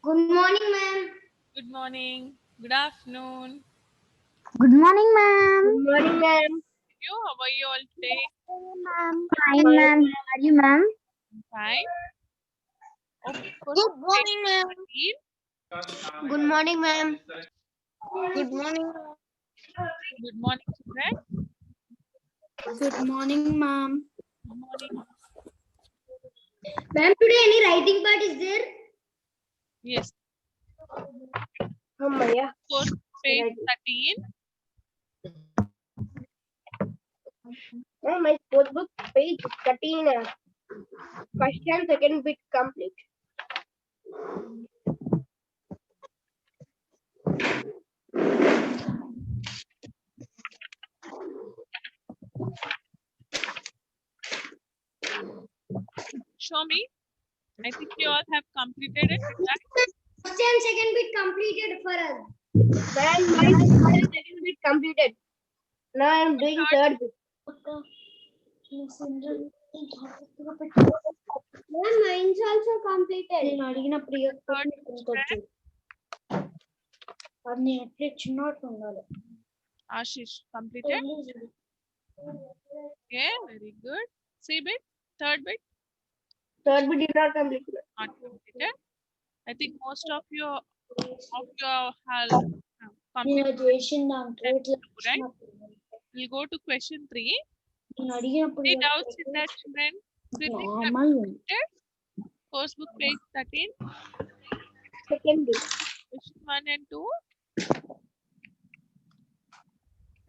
Good morning, ma'am. Good morning. Good afternoon. Good morning, ma'am. Good morning, ma'am. How are you all today? Ma'am. Fine, ma'am. How are you, ma'am? Fine. Okay. Good morning, ma'am. 13. Good morning, ma'am. Good morning. Good morning, children. Good morning, ma'am. Good morning. Ma'am, today any writing part is there? Yes. Oh, Maya. Course page 13. Oh, my fourth book, page 13. First and second bit complete. Show me. I think you all have completed it, right? First and second bit completed for us. Ma'am, my first and second bit completed. Now I am doing third bit. Ma'am, mine's also completed. Third children. Ashish completed. Okay, very good. See bit. Third bit Third bit did not complete. not completed. I think most of you have completed. Right? We'll go to question 3. Any doubts in that, children? Do you think you have completed? Course book page 13. Second bit. Question 1 and 2.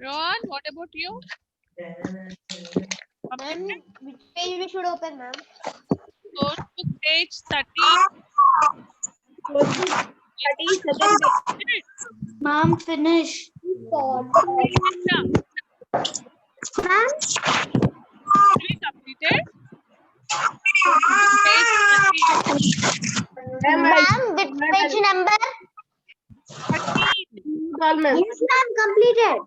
Rohan, what about you? Ma'am, which page we should open, ma'am? Course book page 13. Course book 30, second bit. Ma'am, finish. God. Ma'am, completed. Page 13. Ma'am, which page number? 13. Yes, ma'am, completed.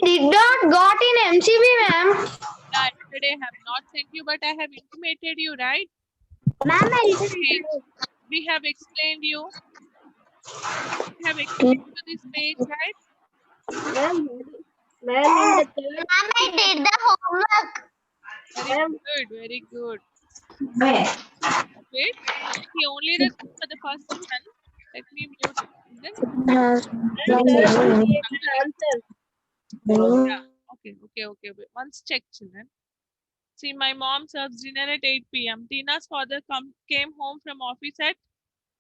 Did not got in MCB, ma'am. Yeah, yesterday I have not sent you, but I have intimated you, right? Ma'am, We have explained you. We have explained to this page, right? Ma'am, I did the homework. Very good, very good. Where? Wait, he only the for the first one. Let me mute. Then Answer. yeah. Okay. Wait. Once check, children. See, my mom serves dinner at 8 p.m. Tina's father came home from office at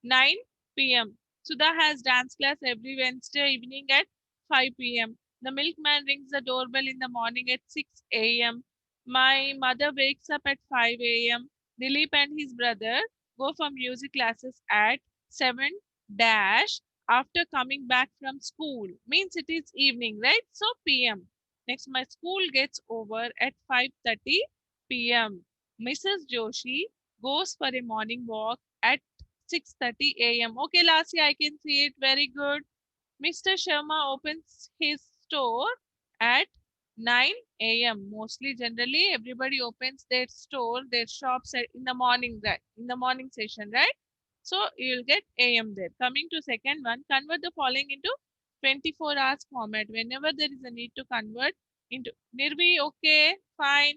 9 p.m. Sudha has dance class every Wednesday evening at 5 p.m. The milkman rings the doorbell in the morning at 6 a.m. My mother wakes up at 5 a.m. Dilip and his brother go for music classes at 7 dash after coming back from school. Means it is evening, right? So p.m. Next, my school gets over at 5:30 p.m. Mrs. Joshi goes for a morning walk at 6:30 a.m. Okay, Lassie, I can see it. Very good. Mr. Sharma opens his store at 9 a.m. Mostly, generally, everybody opens their store, their shops in the morning, right? In the morning session, right? So you'll get AM there. Coming to second one, convert the following into 24 hours format. Whenever there is a need to convert into Nirvi, okay, fine.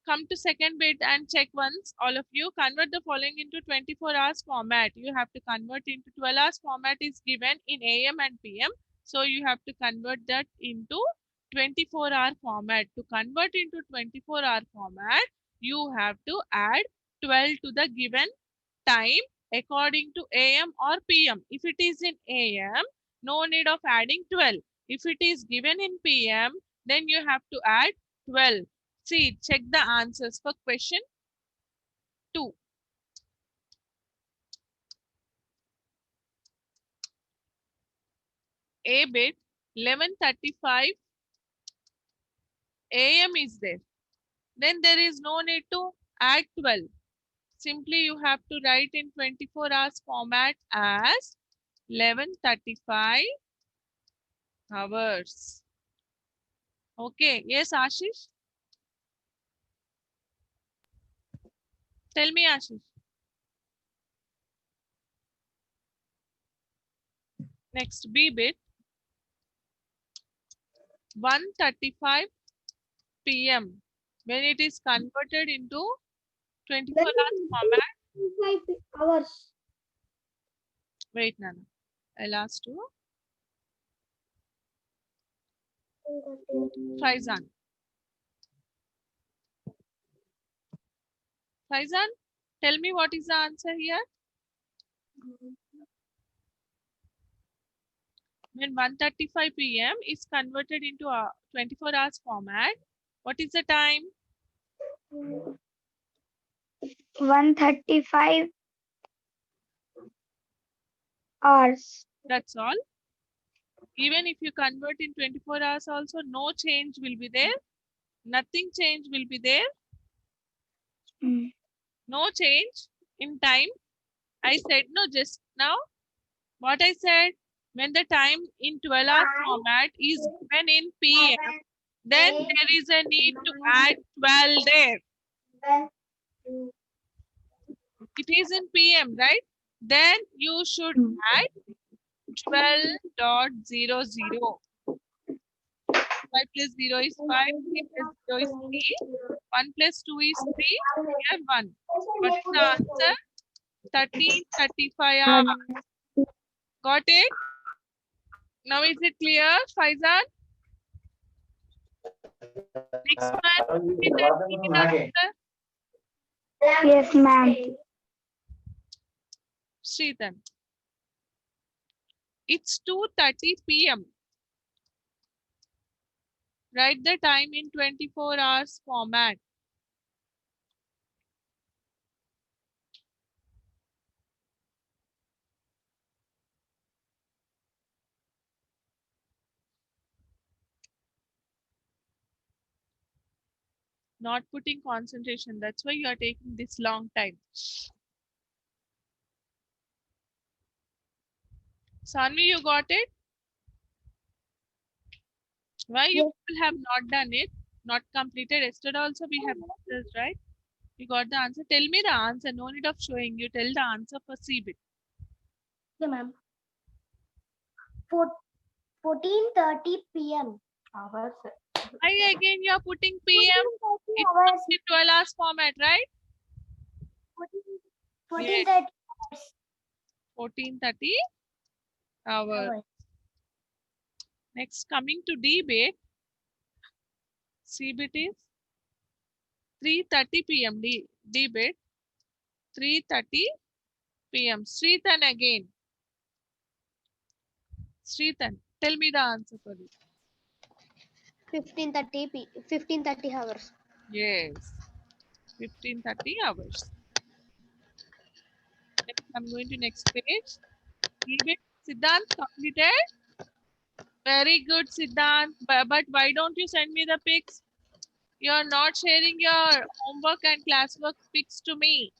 Come to second bit and check once. All of you convert the following into 24 hours format. You have to convert into 12 hours format is given in AM and PM. So you have to convert that into 24-hour format. To convert into 24-hour format, you have to add 12 to the given time according to AM or PM. If it is in AM, no need of adding 12. If it is given in PM, then you have to add 12. See, check the answers for question 2. A bit 11:35 AM is there. Then there is no need to add 12. Simply you have to write in 24 hours format as 11:35 hours. Okay. Yes, Ashish? Tell me, Ashish. Next B bit. 1:35 p.m. when it is converted into 24 hours format. 5 hours. Wait, Nana. I'll ask you. Faizan. Faizan, tell me what is the answer here? When 1:35 p.m. is converted into a 24 hours format, what is the time? 1:35 hours. That's all. Even if you convert in 24 hours also, no change will be there. Nothing change will be there. Mm. No change in time. I said no just now. What I said, when the time in 12 hours format is given in PM, then there is a need to add 12 there. It is in PM, right? Then you should add 12.00. 5 plus 0 is 5, 3 plus 0 is 3, 1 plus 2 is 3, we have 1. What is the answer? 13:35 hours. Got it? Now is it clear, Faizan? Next one, answer. Yes, ma'am. Sritan. It's 2:30 p.m. Write the time in 24 hours format. Not putting concentration. That's why you are taking this long time. Sanvi, you got it? Why you people have not done it? Not completed. Yesterday also we have answers, right? You got the answer. Tell me the answer. No need of showing. You tell the answer for C bit. Okay, ma'am. 14:30 p.m. hours. Why again you are putting PM? It comes in 12 hours format, right? 14:30 14:30 hours. Next, coming to D bit. C bit is 3:30 p.m. D bit 3:30 p.m. Sritan again. Sritan, tell me the answer for this. 15:30 hours. Yes, 15:30 hours. Next, I'm going to next page. D bit Siddhant completed. Very good, Siddhant. But why don't you send me the pics? You're not sharing your homework and classwork pics to me.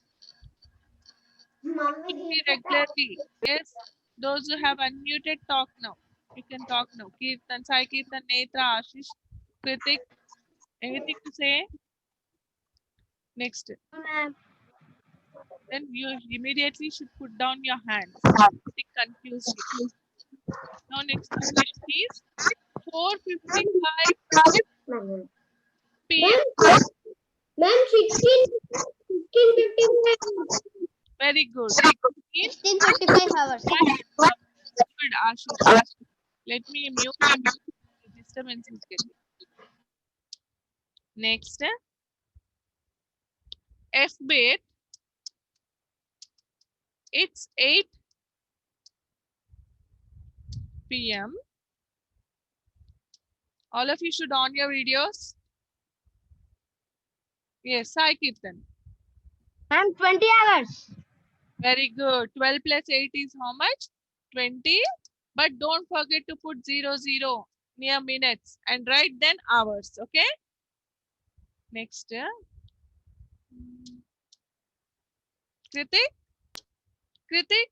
Regularly. Yes, those who have unmuted, talk now. You can talk now. Kirtan, Sai Kirtan, Netra, Ashish, Kritik, anything to say? Next. Then you immediately should put down your hands. Getting confused here. Now next question is 4:55 p.m. Ma'am, 16:55. Very good. 16:55 hours. Good, Ashish. Let me mute the disturbance is getting. Next, F bit. It's 8 p.m. All of you should on your videos. Yes, Sai Kirtan. Ma'am, 20 hours. Very good. 12 plus 8 is how much? 20. But don't forget to put 00 near minutes and write then hours. Okay. Next. Kritik. Kritik.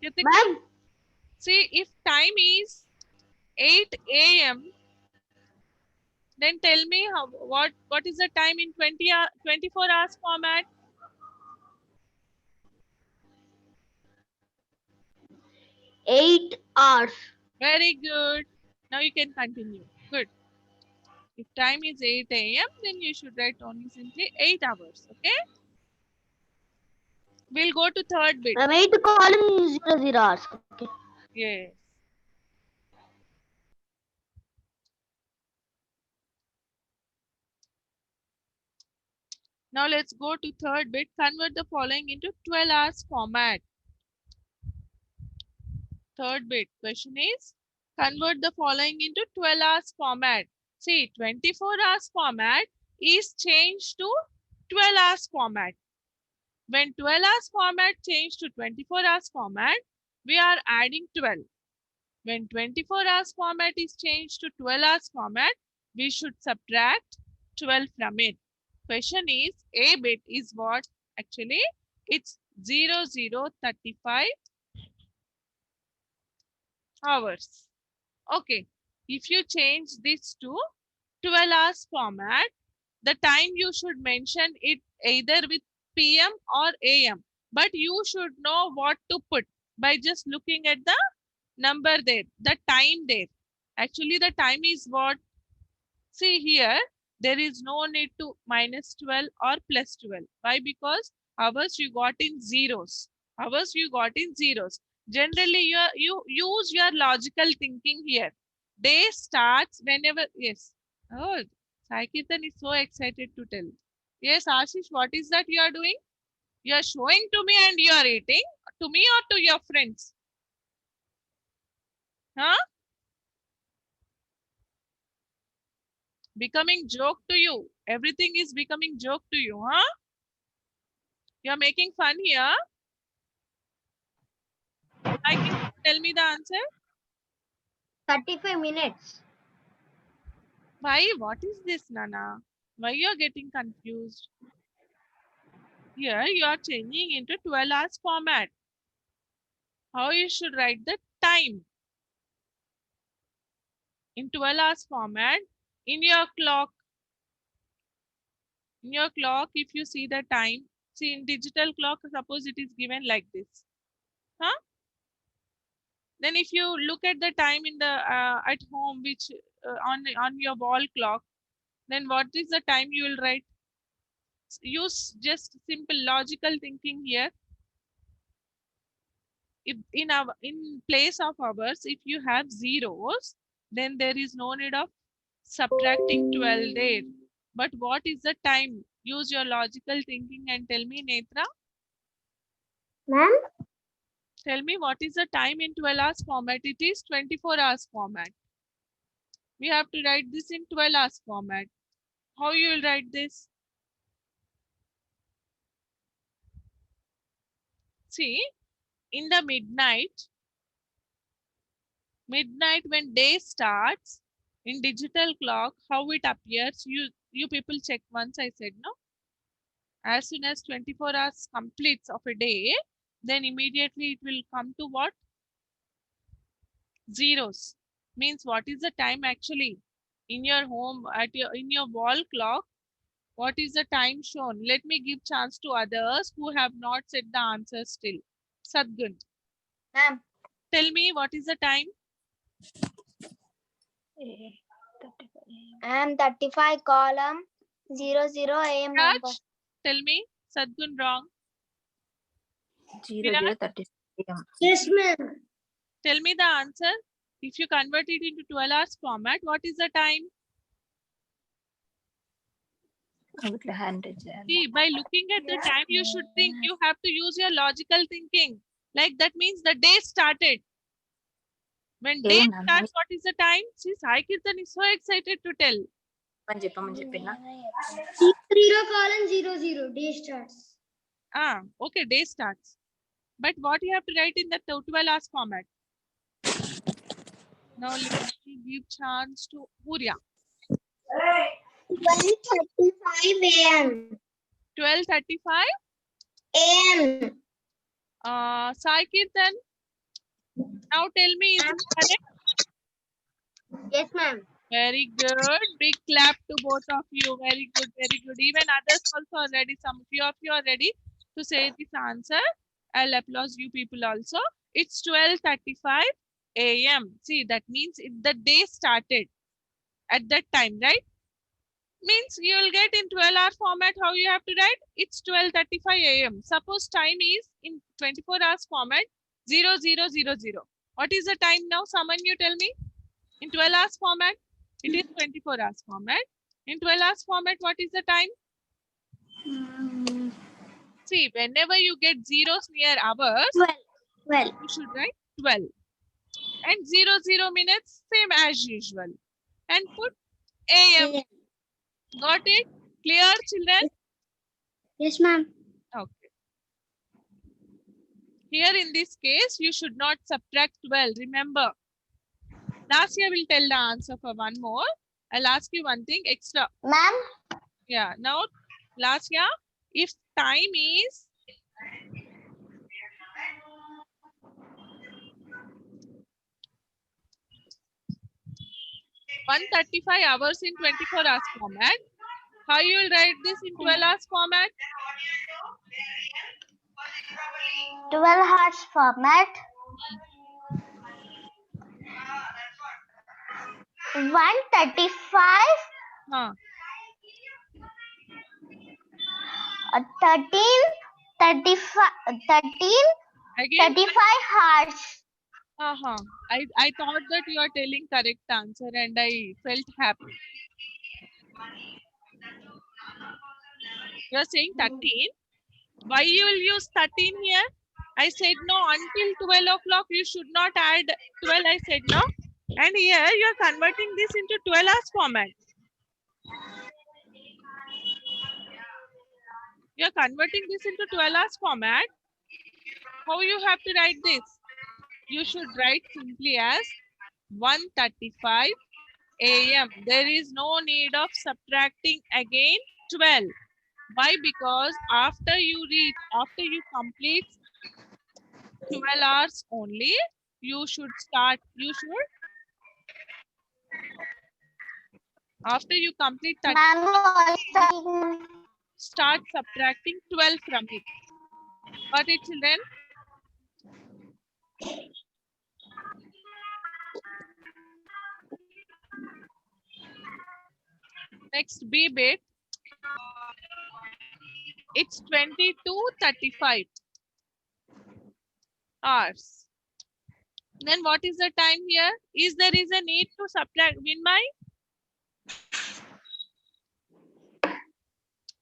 Kritik. Ma'am, See, if time is 8 a.m., then tell me what is the time in 24 hours format? 8 hours. Very good. Now you can continue. Good. If time is 8 a.m., then you should write only simply 8 hours. Okay. We'll go to third bit. 8 colon 00 hours. Okay. Yes. Now let's go to third bit. Convert the following into 12 hours format. Third bit. Question is convert the following into 12 hours format. See, 24 hours format is changed to 12 hours format. When 12 hours format changed to 24 hours format, we are adding 12. When 24 hours format is changed to 12 hours format, we should subtract 12 from it. Question is, A bit is what? Actually, it's 0035 hours. Okay, if you change this to 12 hours format, the time you should mention it either with PM or AM, but you should know what to put by just looking at the number there, the time there. Actually, the time is what? See here, there is no need to minus 12 or plus 12. Why? Because hours you got in zeros. Hours you got in zeros. Generally, you use your logical thinking here. Day starts whenever, yes. Oh, Saikirtan is so excited to tell. Yes, Ashish, what is that you are doing? You are showing to me and you are eating. To me or to your friends? Huh? Becoming joke to you. Everything is becoming joke to you, huh? You're making fun here. I can tell me the answer. 35 minutes. Why? What is this, Nana? Why you're getting confused? Here you are changing into 12 hours format. How you should write the time? In 12 hours format, in your clock, if you see the time, see in digital clock, suppose it is given like this. Huh? Then if you look at the time in the at home, which on your wall clock, then what is the time you will write? Use just simple logical thinking here. If in place of hours, if you have zeros, then there is no need of subtracting 12 there. But what is the time? Use your logical thinking and tell me, Netra. Ma'am? Tell me what is the time in 12 hours format? It is 24 hours format. We have to write this in 12 hours format. How you will write this? See, in the midnight when day starts, in digital clock, how it appears, you people check once. I said no. As soon as 24 hours completes of a day, then immediately it will come to what? Zeros. Means what is the time actually? In your home, in your wall clock, what is the time shown? Let me give chance to others who have not said the answer still. Sadgun, Ma'am. tell me what is the time? I'm 35 column 00 AM number. Raj, tell me. Sadgun wrong. 00:30 AM. Yes, ma'am. Tell me the answer. If you convert it into 12 hours format, what is the time? See, by looking at the time, you should think. You have to use your logical thinking. Like that means the day started. When day ma'am. starts, what is the time? See, Sai Kirtan is so excited to tell. 0 colon 00. Day starts. Okay, day starts. But what you have to write in the 12 hours format? Now let me give chance to Hurya. 12:35 AM. 12:35 AM. Sai Kirtan. Now tell me, is it correct? Yes, ma'am. Very good. Big clap to both of you. Very good, very good. Even others also are ready. Some few of you are ready to say this answer. I'll applaud you people also. It's 12:35 a.m. See, that means the day started at that time, right? Means you will get in 12-hour format. How you have to write? It's 12:35 a.m. Suppose time is in 24 hours format 0000. What is the time now? Someone you tell me. In 12 hours format, it is 24 hours format. In 12 hours format, what is the time? See, whenever you get zeros near hours, 12. you should write 12. And 00 minutes, same as usual. And put AM. Got it? Clear, children? Yes, ma'am. Okay. Here in this case, you should not subtract 12. Remember, last year will tell the answer for one more. I'll ask you one thing extra. Ma'am. Yeah, now last year, if time is 135 hours in 24 hours format, how you will write this in 12 hours format? 12 hours format. 135. Huh. 13. 35. 13. Again, 35 hours. I thought that you are telling correct answer and I felt happy. You are saying 13. Why you will use 13 here? I said no, until 12 o'clock you should not add 12. I said no. And here you are converting this into 12 hours format. You are converting this into 12 hours format. How you have to write this? You should write simply as 1:35 a.m. There is no need of subtracting again 12. Why? Because after you complete 12 hours only, you should after you complete 30, Ma'am, start subtracting 12 from it. Got it, children? Next B bit. It's 22:35 hours. Then what is the time here? There is a need to subtract?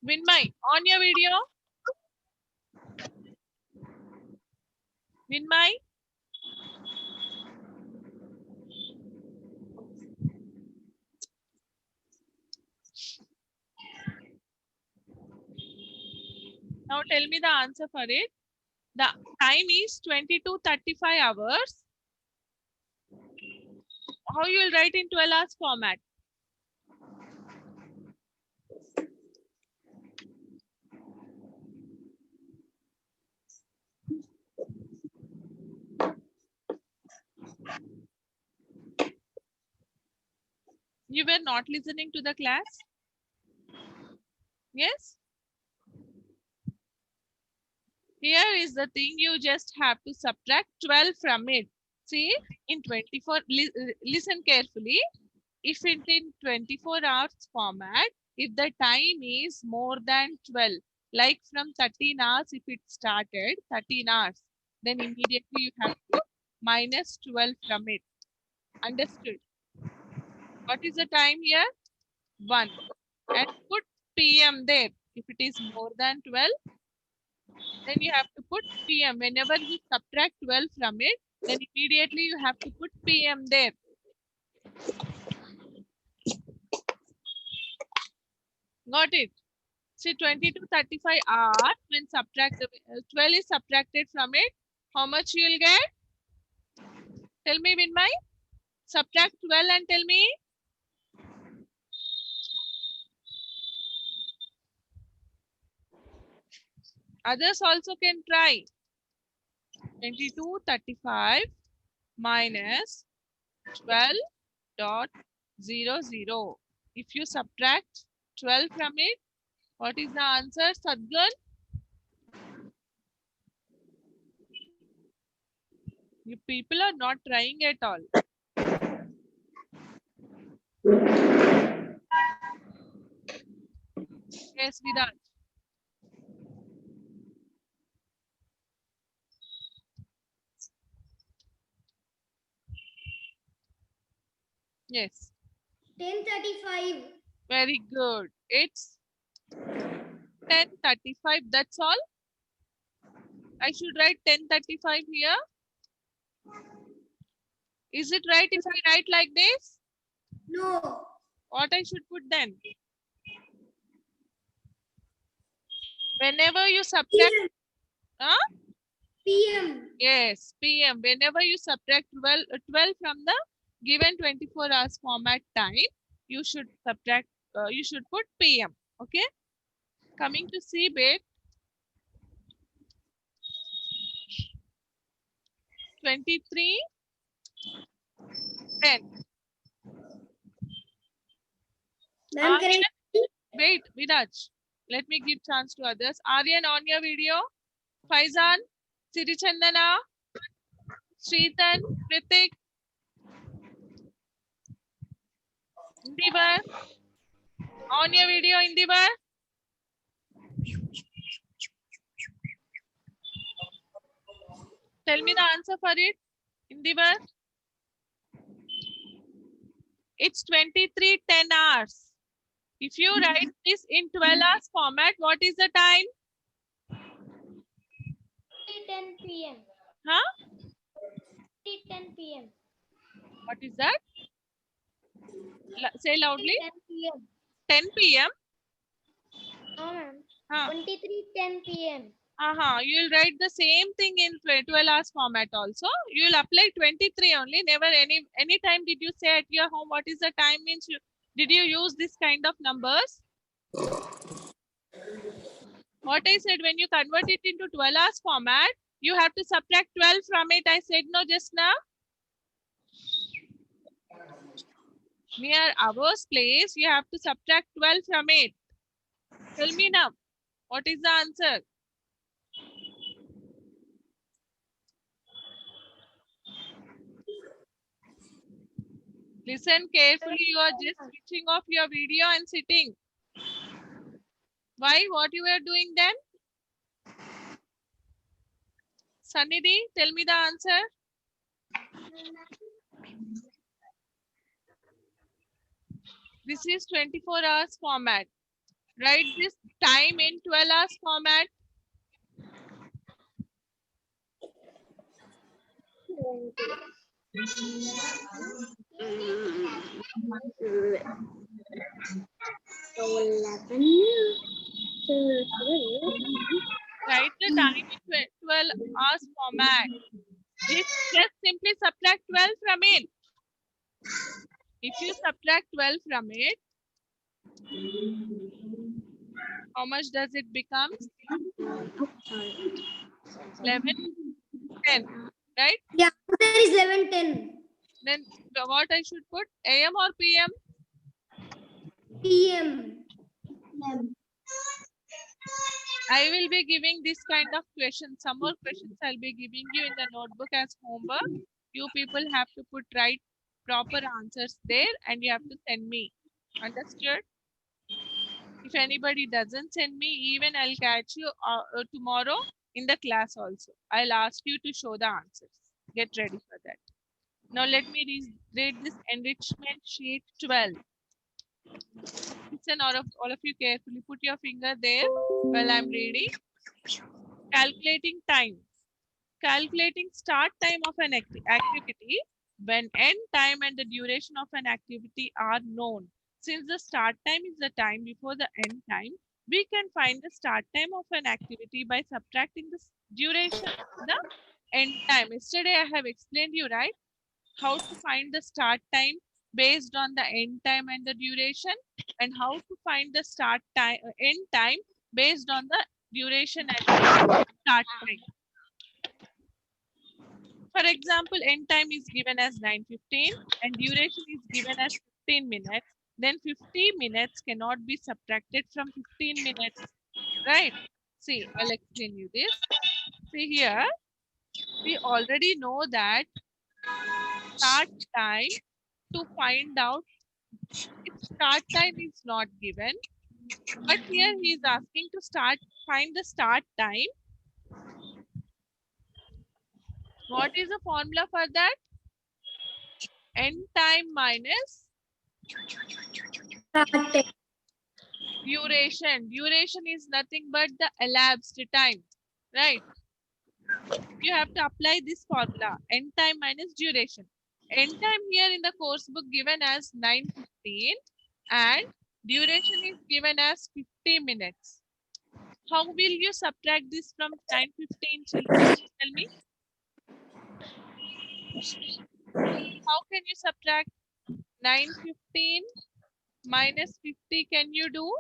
Vinmay, on your video. Vinmay. Now tell me the answer for it. The time is 22:35 hours. How you will write in 12 hours format? You were not listening to the class? Yes? Here is the thing, you just have to subtract 12 from it. See, in 24, listen carefully. If it in 24 hours format, if the time is more than 12, like from 13 hours, if it started 13 hours, then immediately you have to minus 12 from it. Understood? What is the time here? 1. And put PM there. If it is more than 12, then you have to put PM. Whenever you subtract 12 from it, then immediately you have to put PM there. Got it? See, 22:35 hours, when 12 is subtracted from it, how much you will get? Tell me, Vinmay. Subtract 12 and tell me. Others also can try. 22:35 minus 12.00. If you subtract 12 from it, what is the answer, Sadgun? You people are not trying at all. Yes, Viraj. Yes, 10:35. very good. It's 10:35. That's all. I should write 10:35 here. Is it right if I write like this? No. What I should put then? Whenever you subtract, PM. huh? PM. Yes, PM. Whenever you subtract 12 from the given 24 hours format time, you should subtract, you should put PM. Okay. Coming to C bit, 23, 10. Ma'am, can I? Wait, Viraj. Let me give chance to others. Aryan on your video. Faizan, Sirichandana, Sritan, Kritik, Indivar. On your video, Indivar. Tell me the answer for it, Indivar. It's 23, 10 hours. If you write this in 12 hours format, what is the time? 10 p.m. Huh? 10 p.m. What is that? Say loudly. 10 p.m. 10 p.m. No, ma'am. Huh. 23:10 p.m. You will write the same thing in 12 hours format also. You will apply 23 only. Never any time did you say at your home what is the time means did you use this kind of numbers? What I said, when you convert it into 12 hours format, you have to subtract 12 from it. I said no just now. Near hours place, you have to subtract 12 from it. Tell me now, what is the answer? Listen carefully. You are just switching off your video and sitting. Why? What you were doing then? Sannidhi, tell me the answer. This is 24 hours format. Write this time in 12 hours format. Write the time in 12 hours format. Just simply subtract 12 from it. If you subtract 12 from it, how much does it become? 11, 10, right? Yeah, there is 11:10 Then what I should put? AM or PM? PM. I will be giving this kind of questions. Some more questions I'll be giving you in the notebook as homework. You people have to put right proper answers there and you have to send me. Understood? If anybody doesn't send me, even I'll catch you tomorrow in the class also. I'll ask you to show the answers. Get ready for that. Now let me read this enrichment sheet 12. Listen, all of you carefully. Put your finger there while I'm reading. Calculating time. Calculating start time of an activity when end time and the duration of an activity are known. Since the start time is the time before the end time, we can find the start time of an activity by subtracting the duration of the end time. Yesterday I have explained you, right? How to find the start time based on the end time and the duration, and how to find the start time end time based on the duration and the start time. For example, end time is given as 9:15 and duration is given as 15 minutes. Then 50 minutes cannot be subtracted from 15 minutes, right? See, I'll explain you this. See here, We already know that start time, to find out if start time is not given, but here he is asking to find the start time. What is the formula for that? End time minus duration. Duration is nothing but the elapsed time, right? You have to apply this formula, end time minus duration. End time here in the course book given as 9:15 and duration is given as 50 minutes. How will you subtract this from 9:15, children? Tell me. How can you subtract 9:15 minus 50? Can you do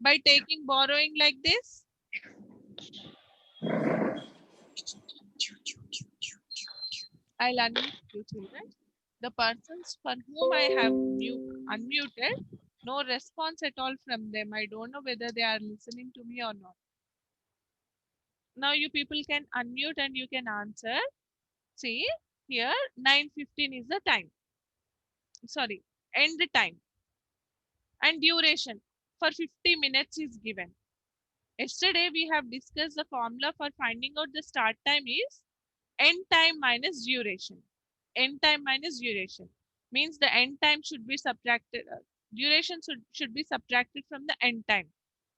by taking borrowing like this? I'll unmute you, children. The persons for whom I have unmuted, no response at all from them. I don't know whether they are listening to me or not. Now you people can unmute and you can answer. See, here 9:15 is the time. Sorry, end time. And duration for 50 minutes is given. Yesterday we have discussed the formula for finding out the start time is end time minus duration. End time minus duration means the end time should be subtracted, duration should be subtracted from the end time.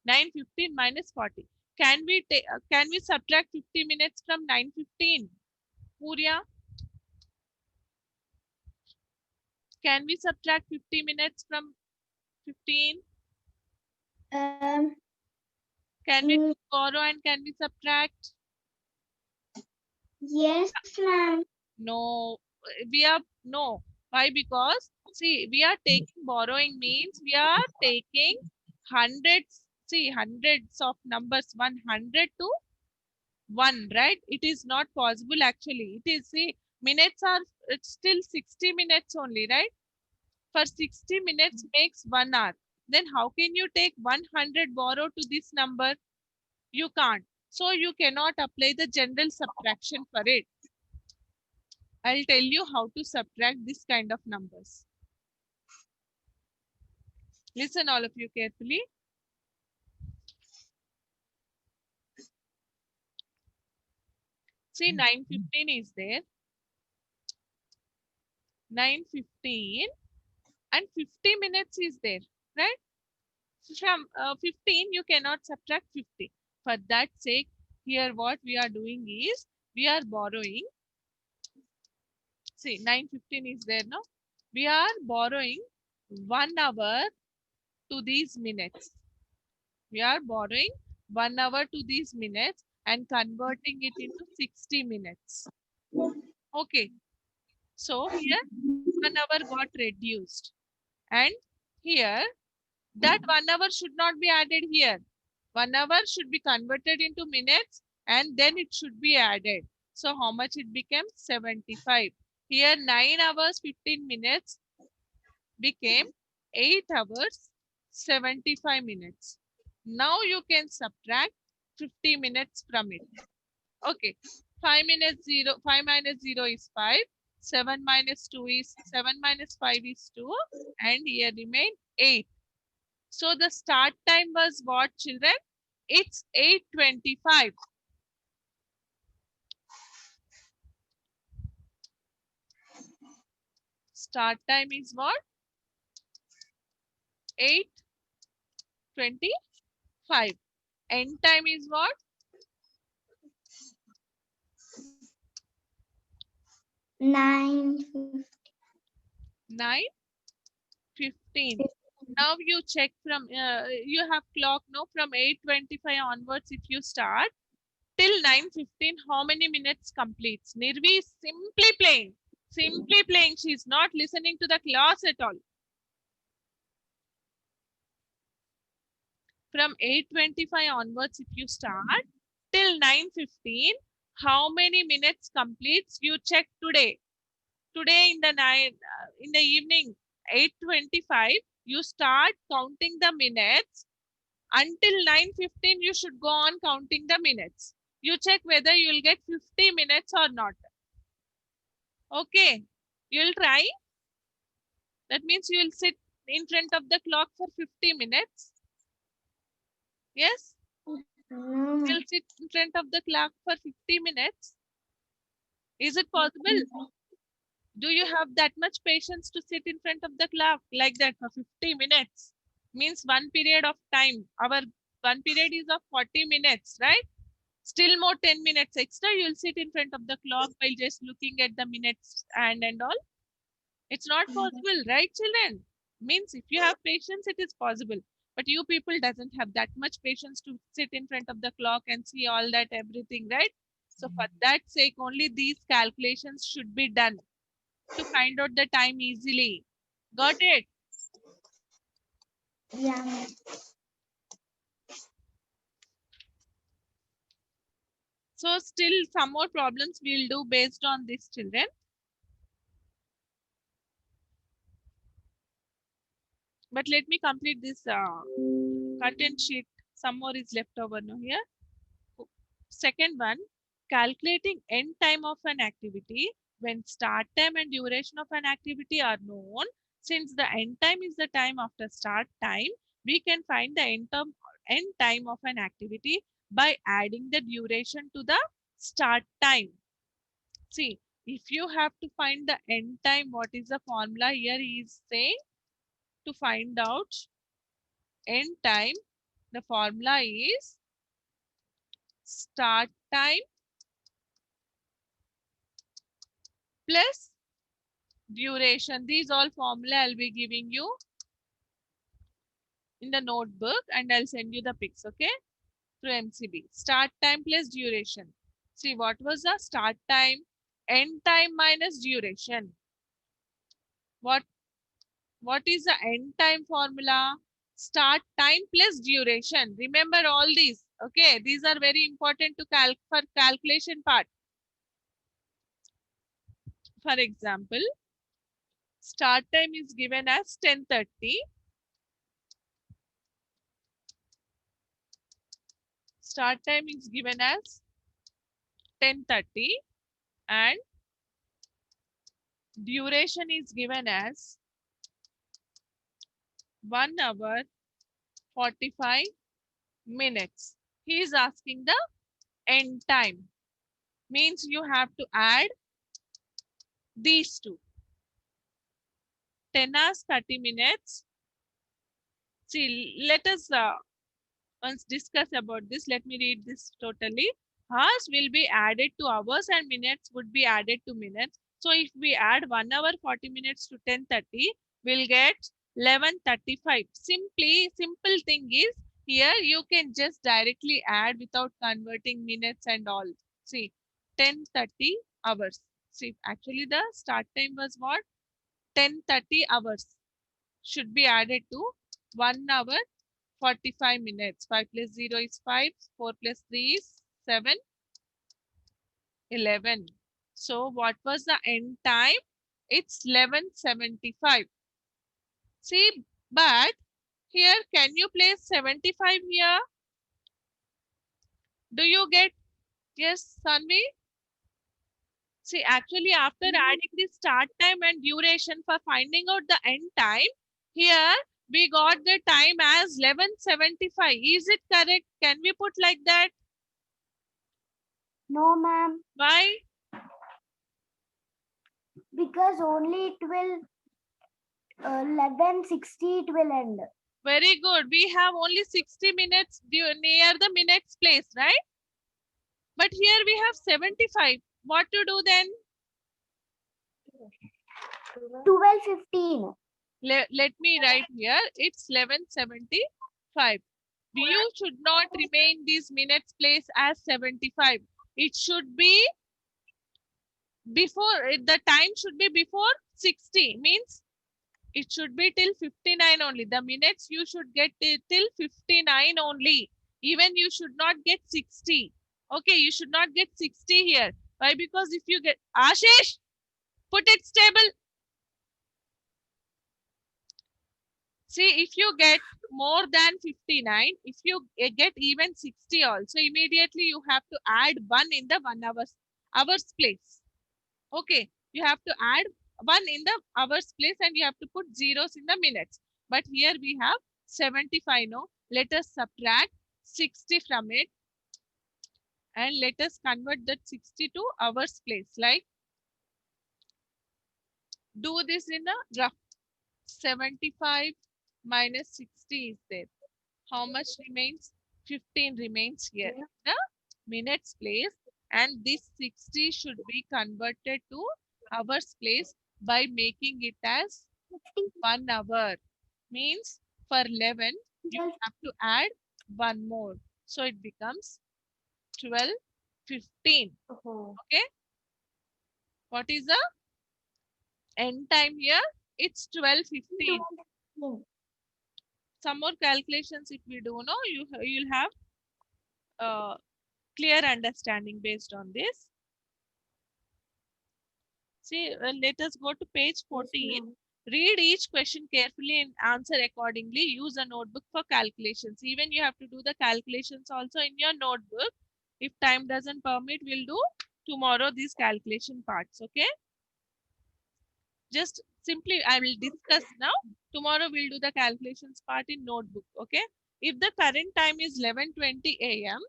9:15 minus 40. Can we subtract 50 minutes from 9:15? Purya, can we subtract 50 minutes from 15? Can we borrow and can we subtract? Yes, ma'am. No, no. Why? Because see, we are taking borrowing means we are taking hundreds. See, hundreds of numbers, 100 to 1, right? It is not possible actually. It is, see, minutes are, it's still 60 minutes only, right? For 60 minutes makes 1 hour. Then how can you take 100 borrow to this number? You can't. So you cannot apply the general subtraction for it. I'll tell you how to subtract this kind of numbers. Listen all of you carefully. See, 9:15 is there. 9:15 and 50 minutes is there, right? From 15, you cannot subtract 50. For that sake, here what we are doing is, we are borrowing. See, 9:15 is there now. We are borrowing 1 hour to these minutes. We are borrowing 1 hour to these minutes and converting it into 60 minutes. Okay. So here 1 hour got reduced. And here that 1 hour should not be added here. 1 hour should be converted into minutes and then it should be added. So how much it became? 75. Here 9 hours 15 minutes became 8 hours 75 minutes. Now you can subtract 50 minutes from it. Okay. 5 minus 0, 5 minus 0 is 5. 7 minus 2 is 7 minus 5 is 2. And here remain 8. So the start time was what, children? It's 8:25. Start time is what? 8:25. End time is what? 9:15. 9:15. Now you check from, you have clock now from 8:25 onwards. If you start till 9:15, how many minutes completes? Nirvi is simply playing. Simply playing. She is not listening to the class at all. From 8:25 onwards, if you start till 9:15, how many minutes completes? You check today. Today in the evening, 8:25, you start counting the minutes. Until 9:15, you should go on counting the minutes. You check whether you will get 50 minutes or not. Okay, you'll try. That means you'll sit in front of the clock for 50 minutes. Yes, you'll sit in front of the clock for 50 minutes. Is it possible? Do you have that much patience to sit in front of the clock like that for 50 minutes? Means one period of time. Our one period is of 40 minutes, right? Still more 10 minutes extra, you'll sit in front of the clock while just looking at the minutes and all. It's not possible, right, children? Means if you have patience, it is possible. But you people doesn't have that much patience to sit in front of the clock and see all that everything, right? So for that sake, only these calculations should be done to find out the time easily. Got it? Yeah. So still some more problems we'll do based on this, children. But let me complete this content sheet. Some more is left over now here. Second one, calculating end time of an activity when start time and duration of an activity are known. Since the end time is the time after start time, we can find the end time of an activity by adding the duration to the start time. See, if you have to find the end time, what is the formula here? He is saying to find out end time, the formula is start time plus duration. These all formula I'll be giving you in the notebook and I'll send you the pics, okay? Through MCB. Start time plus duration. See, what was the start time? End time minus duration. What is the end time formula? Start time plus duration. Remember all these. Okay, these are very important to for calculation part. For example, start time is given as 10:30. Start time is given as 10:30 and duration is given as 1 hour 45 minutes. He is asking the end time. Means you have to add these two. 10 hours 30 minutes. See, let us once discuss about this. Let me read this totally. Hours will be added to hours and minutes would be added to minutes. So if we add 1 hour 40 minutes to 10:30, we'll get 11:35. Simple thing is here you can just directly add without converting minutes and all. See, 10:30 hours. See, actually the start time was what? 10:30 hours should be added to 1 hour 45 minutes. 5 plus 0 is 5. 4 plus 3 is 7. 11. So what was the end time? It's 11:75. See, but here can you place 75 here? Do you get? Yes, Sanvi? See, actually after adding the start time and duration for finding out the end time, here we got the time as 11:75. Is it correct? Can we put like that? No, ma'am. Why? Because only it will 11:60 it will end. Very good. We have only 60 minutes near the minutes place, right? But here we have 75. What to do then? 12:15. Let me write here. It's 11:75. You should not remain these minutes place as 75. It should be before, the time should be before 60. Means it should be till 59 only. The minutes you should get till 59 only. Even you should not get 60. Okay, you should not get 60 here. Why? Because if you get, Ashish, put it stable. See, if you get more than 59, if you get even 60 also, immediately you have to add 1 in the 1 hours place. Okay, You have to add 1 in the hours place and you have to put zeros in the minutes. But here we have 75. No, let us subtract 60 from it and let us convert that 60 to hours place. Like, do this in a rough. 75 minus 60 is there. How much remains? 15 remains here. The minutes place, and this 60 should be converted to hours place by making it as 1 hour. Means for 11, you have to add 1 more. So it becomes 12:15. Okay. What is the end time here? It's 12:15. Some more calculations if we do know, you'll have clear understanding based on this. See, let us go to page 14. Read each question carefully and answer accordingly. Use a notebook for calculations. Even you have to do the calculations also in your notebook. If time doesn't permit, we'll do tomorrow these calculation parts. Okay. Just simply, I will discuss now. Tomorrow we'll do the calculations part in notebook. Okay. If the current time is 11:20 a.m.,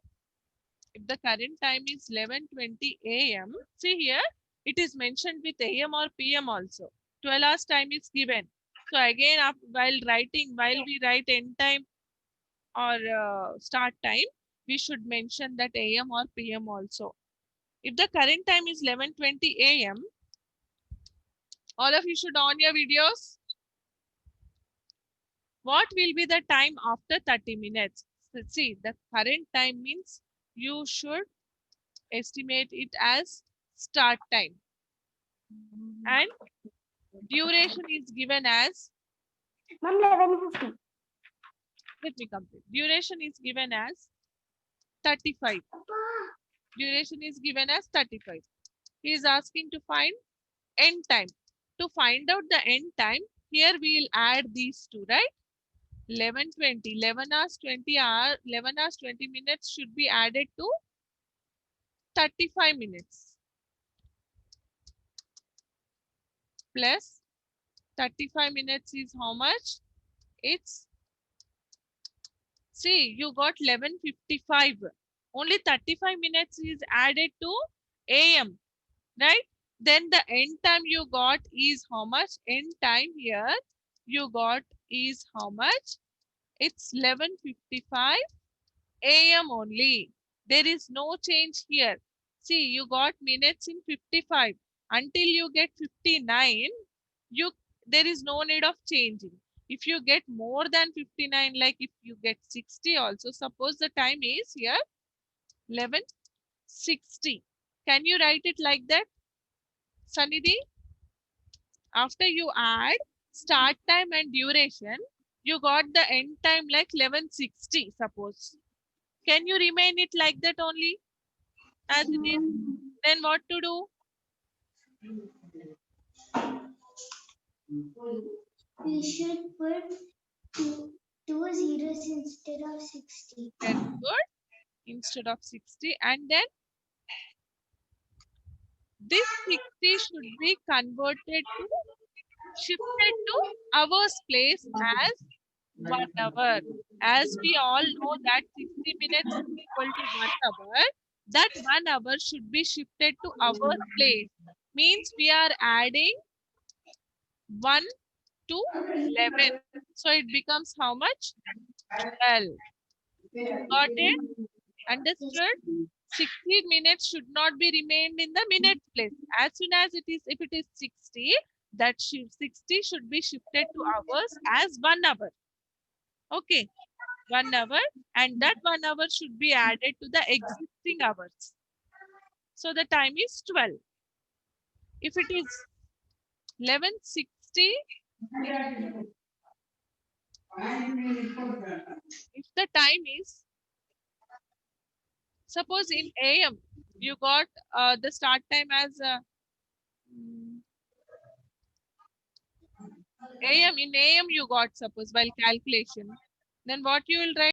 if the current time is 11:20 a.m., see here, it is mentioned with AM or PM also. 12 hours time is given. So again, while we write end time or start time, we should mention that AM or PM also. If the current time is 11:20 a.m., all of you should on your videos. What will be the time after 30 minutes? So see, the current time means you should estimate it as start time. And duration is given as, Ma'am, 11:50. let me complete. Duration is given as 35. Duration is given as 35. He is asking to find end time. To find out the end time, here we will add these two, right? 11:20, 11 hours 20 hours, 11 hours 20 minutes should be added to 35 minutes. Plus 35 minutes is how much? It's, see, you got 11:55. Only 35 minutes is added to AM, right? Then the end time you got is how much? End time here you got is how much? It's 11:55 AM only. There is no change here. See, you got minutes in 55. Until you get 59, there is no need of changing. If you get more than 59, like if you get 60 also, suppose the time is here 11:60. Can you write it like that, Sanidhi? After you add start time and duration, you got the end time like 11:60, suppose. Can you remain it like that only as it is? Then what to do? We should put two zeros instead of 60. Very good. Instead of 60, and then this 60 should be converted to, shifted to hours place as 1 hour. As we all know that 60 minutes is equal to 1 hour, that 1 hour should be shifted to hours place. Means we are adding 1 to 11. So it becomes how much? 12. Got it? Understood? 60 minutes should not be remained in the minutes place. As soon as it is, if it is 60, that 60 should be shifted to hours as 1 hour. Okay, 1 hour, and that 1 hour should be added to the existing hours. So the time is 12. If it is 11:60, if the time is, suppose in AM, you got the start time as AM. In AM you got, suppose, while calculation, then what you will write?